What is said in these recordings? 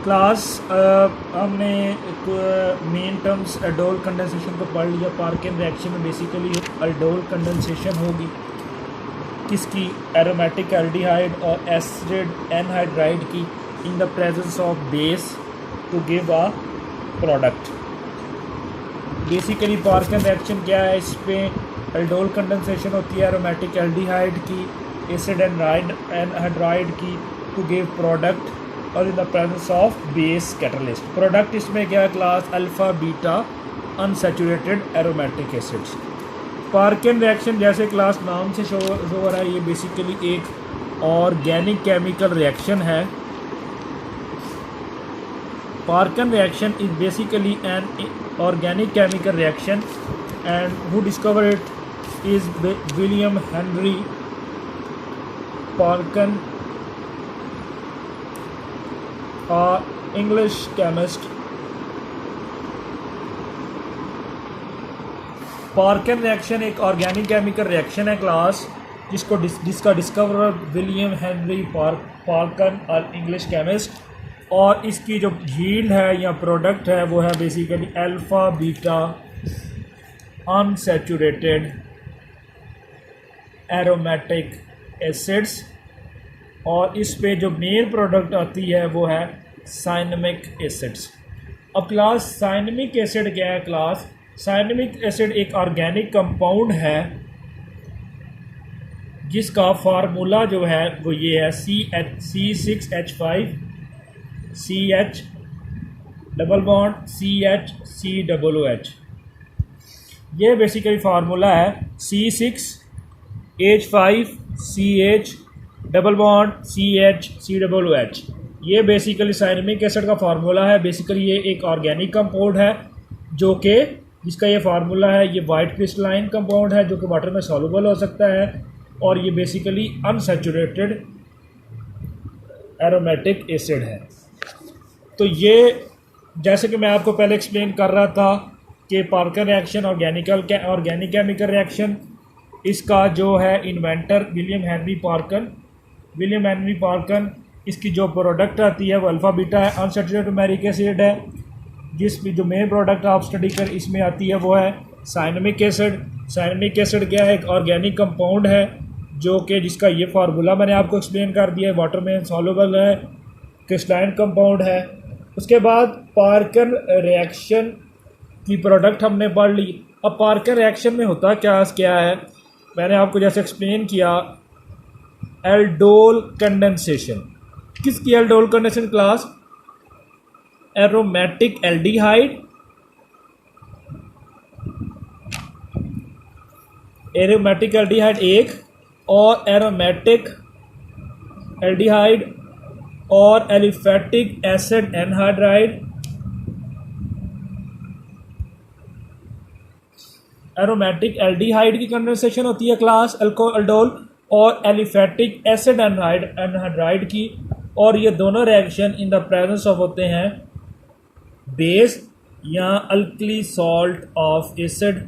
Class हमने main terms aldol condensation को पढ़ लिया। पार्किन रिएक्शन में बेसिकली एल्डोल कंडेंसेशन होगी किसकी, एरोमेटिक एल्डिहाइड और एसिड एनहाइड्राइड की in the presence of base to give a product. Basically Perkin reaction क्या है, इस पे एल्डोल कंडेंसेशन होती है एरोमेटिक एल्डिहाइड की एसिड एनहाइड्राइड की टू गिव प्रोडक्ट और in the presence of base catalyst. Product इसमें क्या है class, alpha beta unsaturated aromatic acids. Perkin reaction जैसे क्लास नाम से शो हो रहा है, ये बेसिकली एक ऑर्गेनिक केमिकल रिएक्शन है। Perkin reaction is basically an organic chemical reaction and who discover it is William Henry Perkin, English chemist. Perkin reaction एक ऑर्गेनिक केमिकल रिएक्शन है क्लास जिसका डिस्कवरर विलियम हेनरी पार्किन और English chemist, और इसकी जो yield है या product है वो है basically alpha beta unsaturated aromatic acids, और इस पे जो मेन प्रोडक्ट आती है वो है साइनेमिक एसिड्स। अब क्लास साइनेमिक एसिड क्या है क्लास, साइनेमिक एसिड एक ऑर्गेनिक कंपाउंड है जिसका फार्मूला जो है वो ये है C6H5 CH double bond CH COOH। ये बेसिकली फार्मूला है C6H5 CH double bond CH COOH। ये बेसिकली साइनेमिक एसिड का फार्मूला है। बेसिकली ये एक ऑर्गेनिक कंपाउंड है जो कि जिसका ये फार्मूला है, ये वाइट क्रिस्टलाइन कंपाउंड है जो कि वाटर में सॉल्युबल हो सकता है, और ये बेसिकली अनसैचुरेटेड एरोमेटिक एसिड है। तो ये जैसे कि मैं आपको पहले एक्सप्लेन कर रहा था कि Perkin reaction organic chemical reaction, इसका जो है इन्वेंटर विलियम हेनरी पार्किन, इसकी जो प्रोडक्ट आती है वो अल्फ़ा बीटा है अनसैचुरेटेड एरोमेटिक एसिड है। जिसमें जो मेन प्रोडक्ट आप स्टडी कर इसमें आती है वो है साइनेमिक एसिड। साइनेमिक एसिड क्या है, एक ऑर्गेनिक कंपाउंड है जो कि जिसका ये फार्मूला मैंने आपको एक्सप्लेन कर दिया है, वाटर में सॉल्युबल है, क्रिस्टलाइन कंपाउंड है। उसके बाद पार्किन रिएक्शन की प्रोडक्ट हमने पढ़ ली। अब पार्किन रिएक्शन में होता क्या है, मैंने आपको जैसे एक्सप्लेन किया, एल्डोल कंडेंसेशन। किसकी aldol condensation class, aromatic aldehyde एक और एरोमेटिक एल्डिहाइड और aliphatic acid anhydride. Aromatic aldehyde की कंडेंसेशन होती है क्लास एल्डोल और एलिफेटिक एसिड एनहाइड्राइड की, और ये दोनों reaction in the presence of होते हैं बेस या अल्कली सॉल्ट ऑफ एसिड।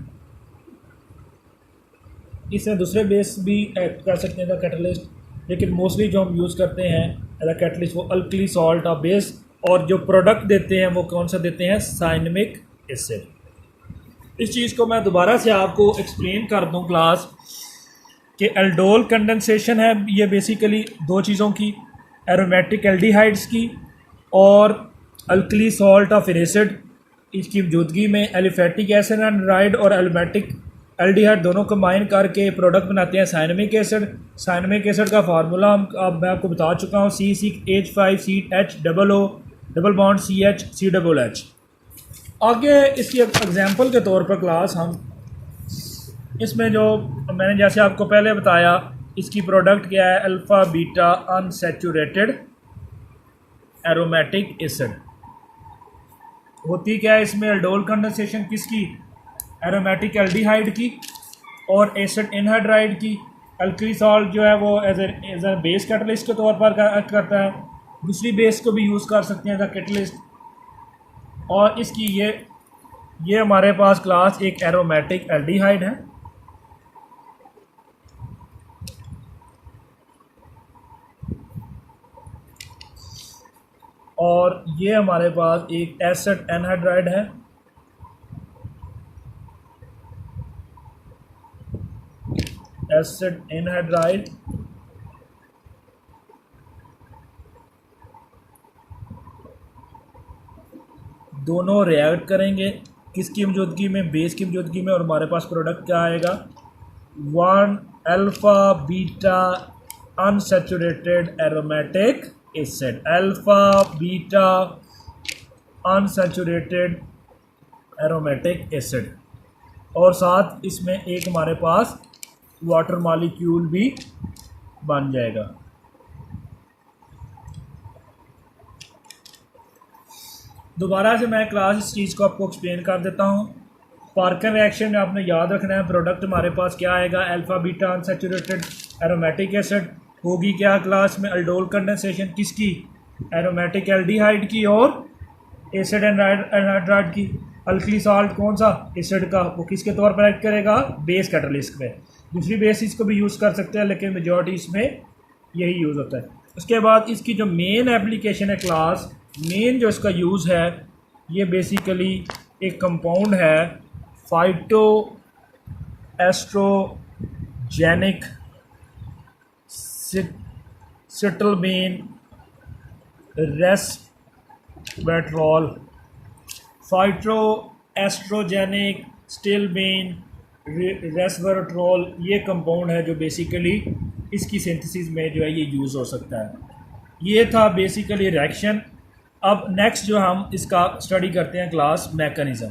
इसमें दूसरे बेस भी ऐड कर सकते हैं कैटलिस्ट, लेकिन मोस्टली जो हम यूज़ करते हैं एज अ कैटलिस्ट वो अल्कली सॉल्ट ऑफ बेस, और जो प्रोडक्ट देते हैं वो कौन सा देते हैं, साइनेमिक एसिड। इस चीज़ को मैं दोबारा से आपको एक्सप्लेन कर दूं क्लास कि एल्डोल कंडेंसेशन है ये बेसिकली दो चीज़ों की, एरोमेटिक एल्डिहाइड्स की और अल्कली सॉल्ट ऑफ एसिड, इसकी मौजूदगी में एलिफेटिक एसिड एनहाइड्राइड और एरोमेटिक एल्डिहाइड दोनों कंबाइन करके प्रोडक्ट बनाते हैं साइनेमिक एसिड। साइनेमिक एसिड का फार्मूला मैं आपको बता चुका हूँ, C6H5 CH double bond CH COOH। आगे इसकी एग्जांपल के तौर पर क्लास हम इसमें जो मैंने जैसे आपको पहले बताया, इसकी प्रोडक्ट क्या है, alpha beta unsaturated aromatic acid. होती क्या है इसमें, एल्डोल कंडेंसेशन किसकी, एरोमेटिक एल्डिहाइड की और एसिड एनहाइड्राइड की। अल्कली सॉल्ट जो है वो एज ए बेस कैटलिस्ट के तौर पर एक्ट करता है, दूसरी बेस को भी यूज़ कर सकते हैं एज अ कैटलिस्ट। और इसकी ये हमारे पास क्लास एक एरोमेटिक एल्डिहाइड है। और ये हमारे पास एक एसिड एनहाइड्राइड है, एसिड एनहाइड्राइड। दोनों रिएक्ट करेंगे किसकी मौजूदगी में, बेस की मौजूदगी में, और हमारे पास प्रोडक्ट क्या आएगा, 1 alpha beta unsaturated aromatic acid, alpha beta unsaturated aromatic acid. और साथ इसमें एक हमारे पास वाटर मॉलिक्यूल भी बन जाएगा। दोबारा से मैं क्लास इस चीज़ को आपको एक्सप्लेन कर देता हूँ। पार्कर रिएक्शन में आपने याद रखना है, प्रोडक्ट हमारे पास क्या आएगा, alpha beta unsaturated aromatic acid. होगी क्या क्लास में, अल्डोल कंडेंसेशन किसकी, एरोमेटिक एल्डिहाइड की और एसिड एनहाइड्राइड की। अल्कली साल्ट कौन सा, एसिड का, वो किसके तौर पर एक्ट करेगा, बेस कैटलिस्ट पे। दूसरी बेसिस को भी यूज़ कर सकते हैं लेकिन मेजॉरिटी इसमें यही यूज़ होता है। उसके बाद इसकी जो मेन एप्लीकेशन है क्लास, मेन जो इसका यूज़ है, ये बेसिकली एक कंपाउंड है फाइटो एस्ट्रोजेनिक सिट्रलबेन रेस्वेट्रॉल। फाइटो एस्ट्रोजेनिक स्टिलबेन रेस्वेट्रॉल ये कंपाउंड है जो बेसिकली इसकी सिंथेसिस में जो है ये यूज़ हो सकता है। ये था बेसिकली रिएक्शन। अब नेक्स्ट जो हम इसका स्टडी करते हैं क्लास, मैकेनिज़्म।